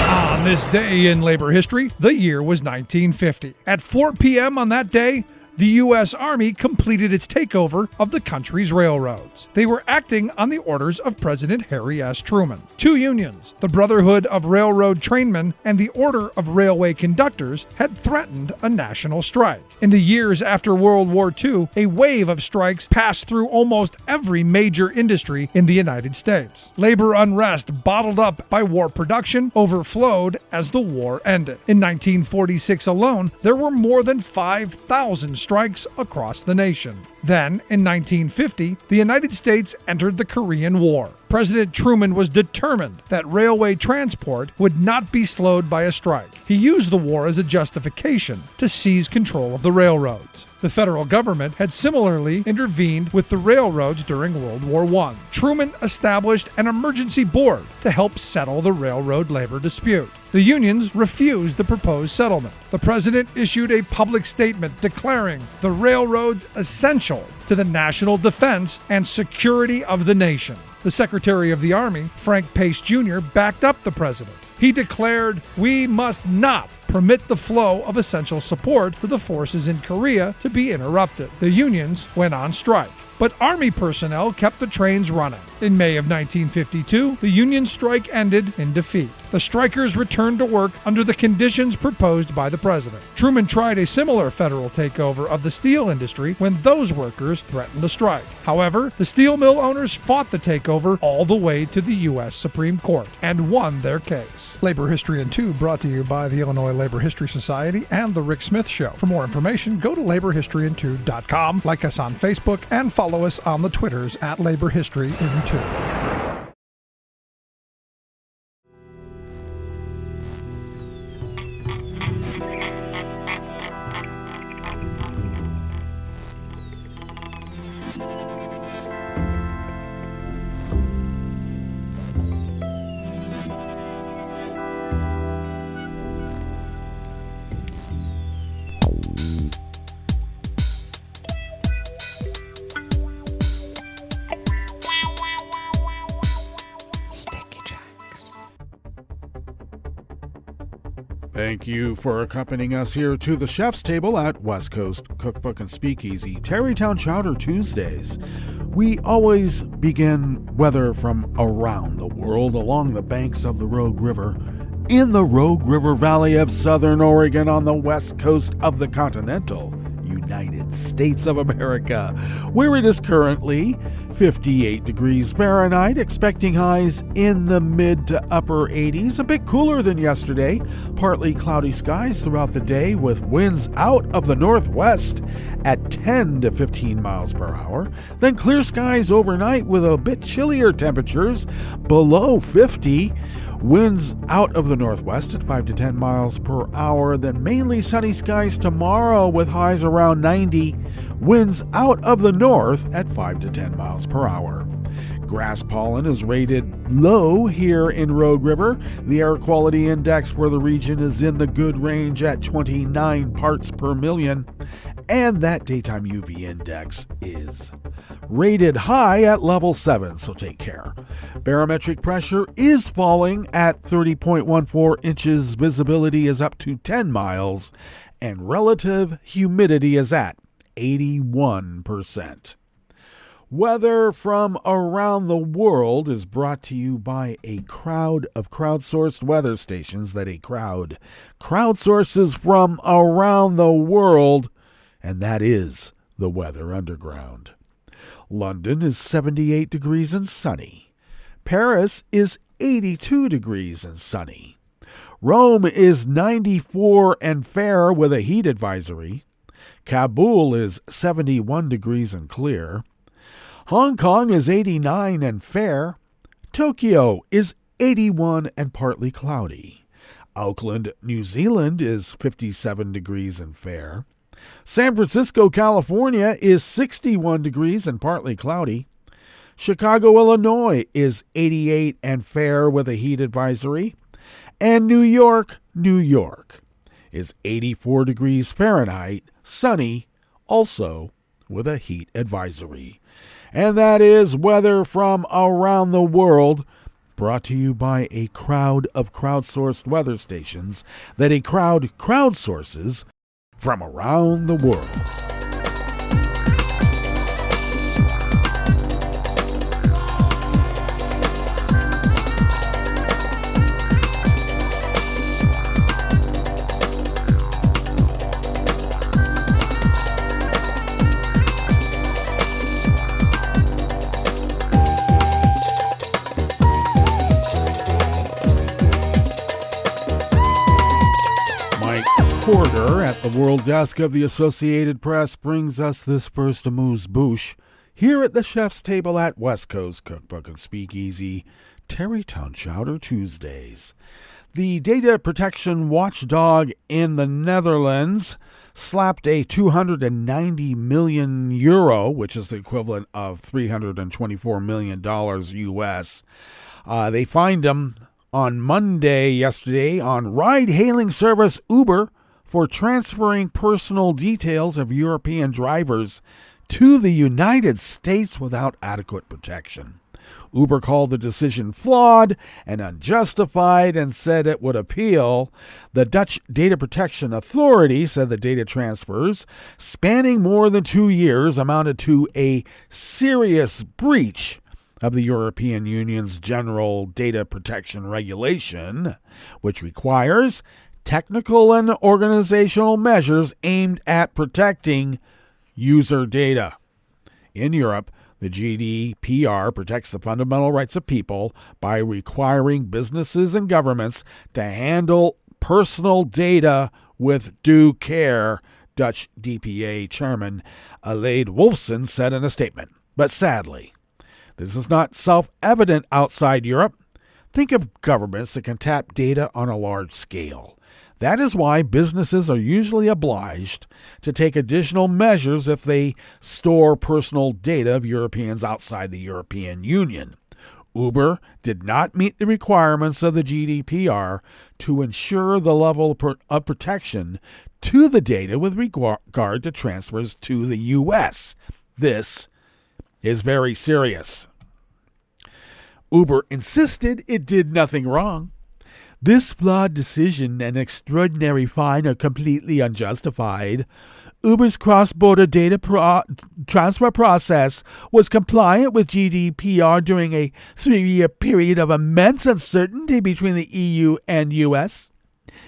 On this day in labor history, the year was 1950. At 4 p.m. on that day, the U.S. Army completed its takeover of the country's railroads. They were acting on the orders of President Harry S. Truman. 2 unions, the Brotherhood of Railroad Trainmen and the Order of Railway Conductors, had threatened a national strike. In the years after World War II, a wave of strikes passed through almost every major industry in the United States. Labor unrest, bottled up by war production, overflowed as the war ended. In 1946 alone, there were more than 5,000 strikes across the nation. Then, in 1950, the United States entered the Korean War. President Truman was determined that railway transport would not be slowed by a strike. He used the war as a justification to seize control of the railroads. The federal government had similarly intervened with the railroads during World War I. Truman established an emergency board to help settle the railroad labor dispute. The unions refused the proposed settlement. The president issued a public statement declaring the railroads essential to the national defense and security of the nation. The Secretary of the Army, Frank Pace Jr., backed up the president. He declared, "We must not permit the flow of essential support to the forces in Korea to be interrupted." The unions went on strike, but Army personnel kept the trains running. In May of 1952, the Union strike ended in defeat. The strikers returned to work under the conditions proposed by the president. Truman tried a similar federal takeover of the steel industry when those workers threatened to strike. However, the steel mill owners fought the takeover all the way to the U.S. Supreme Court and won their case. Labor History in 2 brought to you by the Illinois Labor History Society and The Rick Smith Show. For more information, go to laborhistoryin2.com, like us on Facebook, and follow us on the Twitters at Labor History in 2. Thank you for accompanying us here to the chef's table at West Coast Cookbook and Speakeasy, Tarrytown Chowder Tuesdays. We always begin weather from around the world along the banks of the Rogue River, in the Rogue River Valley of Southern Oregon on the west coast of the continental United States of America, where it is currently 58 degrees Fahrenheit, expecting highs in the mid to upper 80s, a bit cooler than yesterday, partly cloudy skies throughout the day with winds out of the northwest at 10 to 15 miles per hour, then clear skies overnight with a bit chillier temperatures below 50, winds out of the northwest at 5 to 10 miles per hour, then mainly sunny skies tomorrow with highs around 90, winds out of the north at 5 to 10 miles per hour. Grass pollen is rated low here in Rogue River. The air quality index for the region is in the good range at 29 parts per million, and that daytime UV index is rated high at level 7, so take care. Barometric pressure is falling at 30.14 inches, visibility is up to 10 miles, and relative humidity is at 81%. Weather from around the world is brought to you by a crowd of crowdsourced weather stations that a crowd crowdsources from around the world, and that is the Weather Underground. London is 78 degrees and sunny. Paris is 82 degrees and sunny. Rome is 94 and fair with a heat advisory. Kabul is 71 degrees and clear. Hong Kong is 89 and fair. Tokyo is 81 and partly cloudy. Auckland, New Zealand is 57 degrees and fair. San Francisco, California is 61 degrees and partly cloudy. Chicago, Illinois is 88 and fair with a heat advisory. And New York, New York is 84 degrees Fahrenheit, sunny, also with a heat advisory. And that is weather from around the world, brought to you by a crowd of crowdsourced weather stations that a crowd crowdsources from around the world. Porter at the World Desk of the Associated Press brings us this first amuse-bouche here at the chef's table at West Coast Cookbook and Speakeasy, Tarrytown Chowder Tuesdays. The data protection watchdog in the Netherlands slapped a €290 million, which is the equivalent of $324 million US. They fined him on Monday yesterday on ride-hailing service Uber for transferring personal details of European drivers to the United States without adequate protection. Uber called the decision flawed and unjustified and said it would appeal. The Dutch Data Protection Authority said the data transfers, spanning more than 2 years, amounted to a serious breach of the European Union's General Data Protection Regulation, which requires technical and organizational measures aimed at protecting user data. In Europe, the GDPR protects the fundamental rights of people by requiring businesses and governments to handle personal data with due care, Dutch DPA Chairman Aleid Wolfson said in a statement. But sadly, this is not self-evident outside Europe. Think of governments that can tap data on a large scale. That is why businesses are usually obliged to take additional measures if they store personal data of Europeans outside the European Union. Uber did not meet the requirements of the GDPR to ensure the level of protection to the data with regard to transfers to the U.S. This is very serious. Uber insisted it did nothing wrong. This flawed decision and extraordinary fine are completely unjustified. Uber's cross-border data transfer process was compliant with GDPR during a 3-year period of immense uncertainty between the EU and US.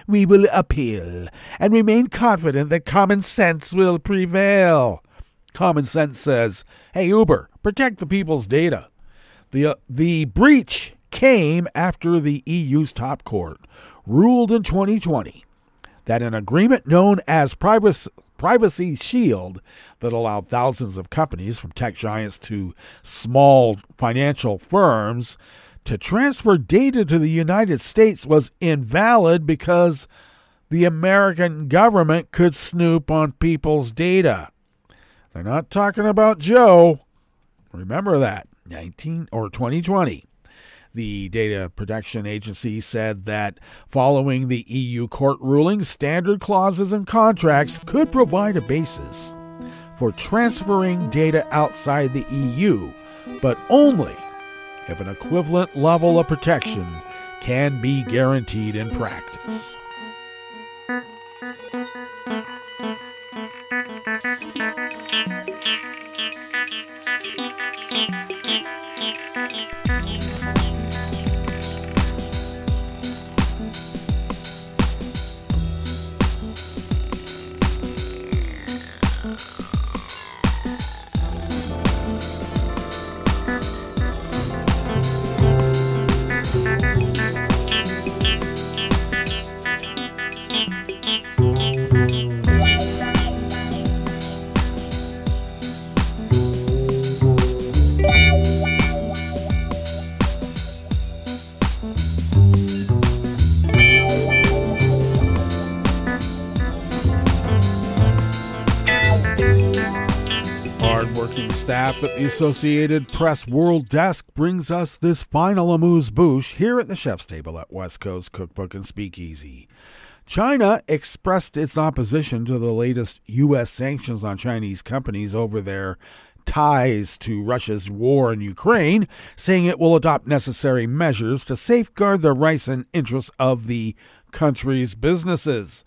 We will appeal and remain confident that common sense will prevail. Common sense says, hey, Uber, protect the people's data. The breach came after the EU's top court ruled in 2020 that an agreement known as Privacy Shield that allowed thousands of companies, from tech giants to small financial firms, to transfer data to the United States was invalid because the American government could snoop on people's data. They're not talking about Joe. Remember that. 2020. The Data Protection Agency said that following the EU court ruling, standard clauses in contracts could provide a basis for transferring data outside the EU, but only if an equivalent level of protection can be guaranteed in practice. Staff at the Associated Press World Desk brings us this final amuse-bouche here at the Chef's Table at West Coast Cookbook and Speakeasy. China expressed its opposition to the latest U.S. sanctions on Chinese companies over their ties to Russia's war in Ukraine, saying it will adopt necessary measures to safeguard the rights and interests of the country's businesses.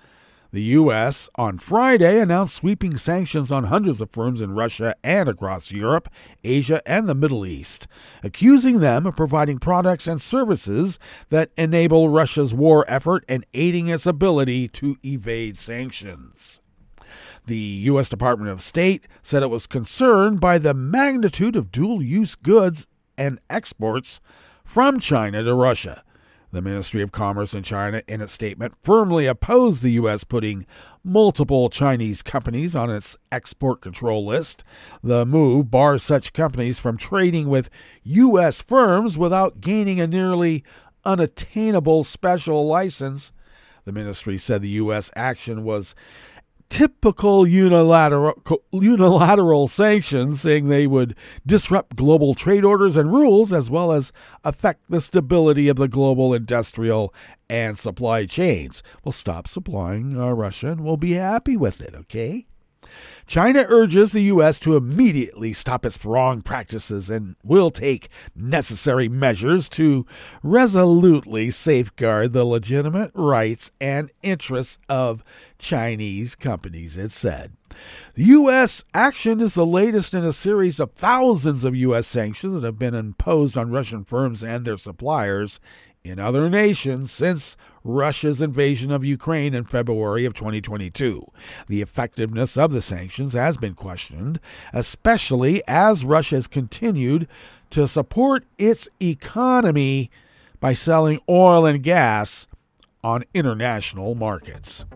The U.S. on Friday announced sweeping sanctions on hundreds of firms in Russia and across Europe, Asia, and the Middle East, accusing them of providing products and services that enable Russia's war effort and aiding its ability to evade sanctions. The U.S. Department of State said it was concerned by the magnitude of dual-use goods and exports from China to Russia. The Ministry of Commerce in China, in its statement, firmly opposed the U.S. putting multiple Chinese companies on its export control list. The move bars such companies from trading with U.S. firms without gaining a nearly unattainable special license. The ministry said the U.S. action was typical unilateral sanctions, saying they would disrupt global trade orders and rules as well as affect the stability of the global industrial and supply chains. We'll stop supplying Russia and we'll be happy with it, okay? China urges the U.S. to immediately stop its wrong practices and will take necessary measures to resolutely safeguard the legitimate rights and interests of Chinese companies, it said. The U.S. action is the latest in a series of thousands of U.S. sanctions that have been imposed on Russian firms and their suppliers in other nations since Russia's invasion of Ukraine in February of 2022. The effectiveness of the sanctions has been questioned, especially as Russia has continued to support its economy by selling oil and gas on international markets.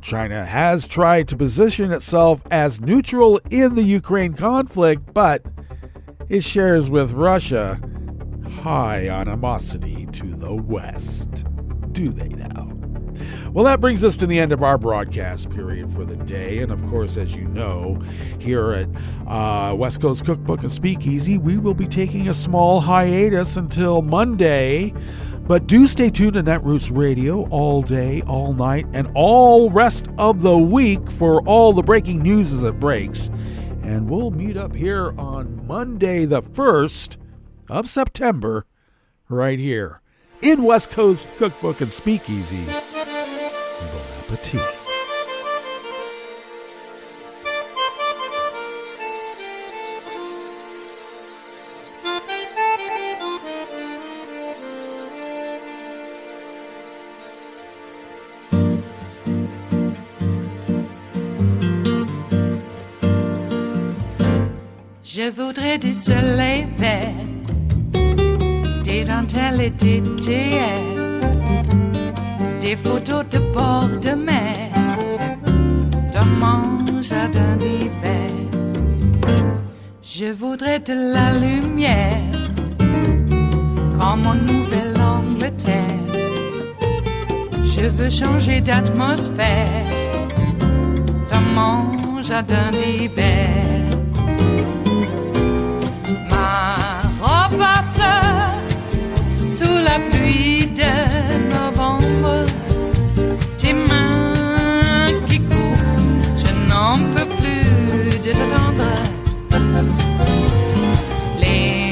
China has tried to position itself as neutral in the Ukraine conflict, but it shares with Russia high animosity to the West. Do they now? Well, that brings us to the end of our broadcast period for the day. And of course, as you know, here at West Coast Cookbook and Speakeasy, we will be taking a small hiatus until Monday. But do stay tuned to Netroots Radio all day, all night, and all rest of the week for all the breaking news as it breaks. And we'll meet up here on Monday the 1st of September, right here in West Coast Cookbook and Speakeasy. Bon appetit. Je voudrais du soleil vert, des dentelles et des théières, des photos de bord de mer, dans mon jardin d'hiver. Je voudrais de la lumière, comme en Nouvelle-Angleterre. Je veux changer d'atmosphère, dans mon jardin d'hiver. À fleurs sous la pluie de novembre, tes mains qui courent, je n'en peux plus de t'attendre. Les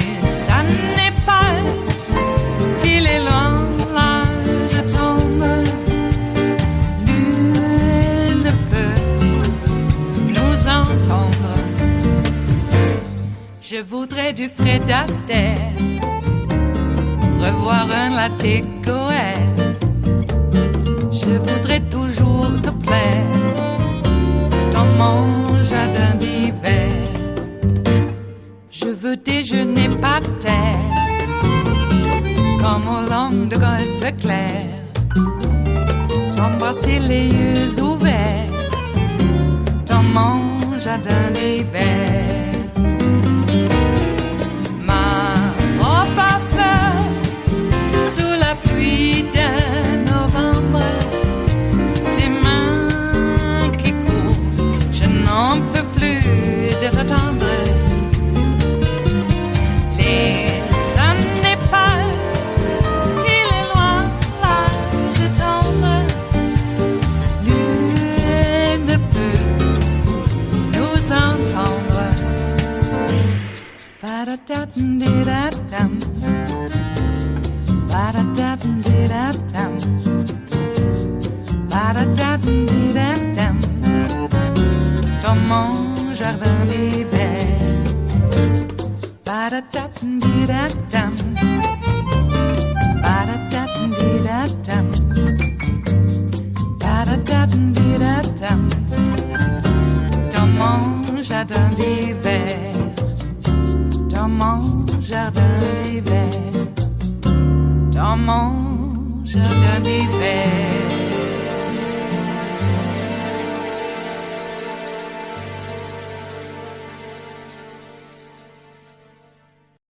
années passent, il est loin, là je tombe. Nul ne peut nous entendre. Je voudrais du Fred Astaire, revoir un latte Goël. Je voudrais toujours te plaire dans mon jardin d'hiver. Je veux déjeuner par terre, comme au long de golfe clair. T'embrasser les yeux ouverts dans mon jardin d'hiver. Pluie de novembre, tes mains qui courent, je n'en peux plus de t'attendre. Les années passent, il est loin, là je tombe. Nul ne peut nous entendre. Ba-da-da-dum-di-da-dum. Ba-da-da-dum-di-da-dum. Ba-da-da-dum-di-da-dum. Dans mon jardin d'hiver. Ba-da-da-dum-di-da-dum. Ba-da-da-dum-di-da-dum. Ba-da-da-dum-di-da-dum. Dans mon jardin d'hiver.